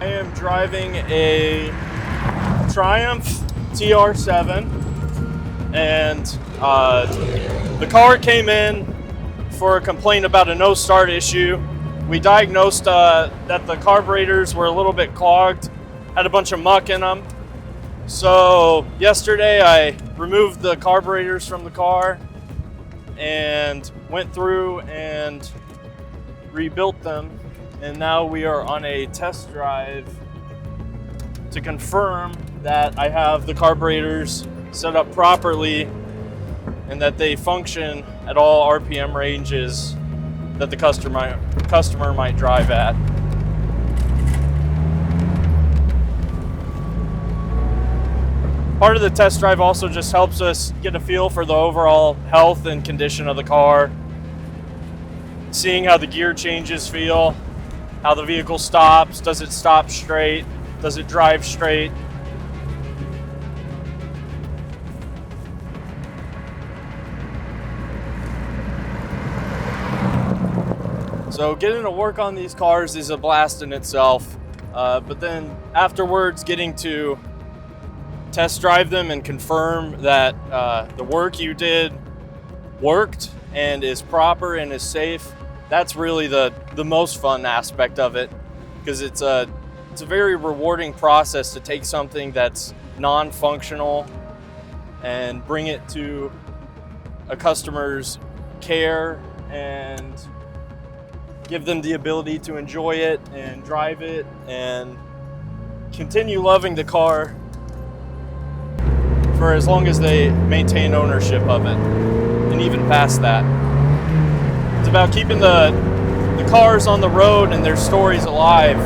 I am driving a Triumph TR7, and the car came in for a complaint about a no start issue. We diagnosed that the carburetors were a little bit clogged, had a bunch of muck in them. So yesterday I removed the carburetors from the car and went through and rebuilt them, and now we are on a test drive to confirm that I have the carburetors set up properly and that they function at all RPM ranges that the customer might drive at. Part of the test drive also just helps us get a feel for the overall health and condition of the car, seeing how the gear changes feel, how the vehicle stops, does it stop straight, does it drive straight. So getting to work on these cars is a blast in itself, but then afterwards getting to test drive them and confirm that the work you did worked and is proper and is safe, that's really the most fun aspect of it, because it's a very rewarding process to take something that's non-functional and bring it to a customer's care and give them the ability to enjoy it and drive it and continue loving the car for as long as they maintain ownership of it, and even past that. It's about keeping the cars on the road and their stories alive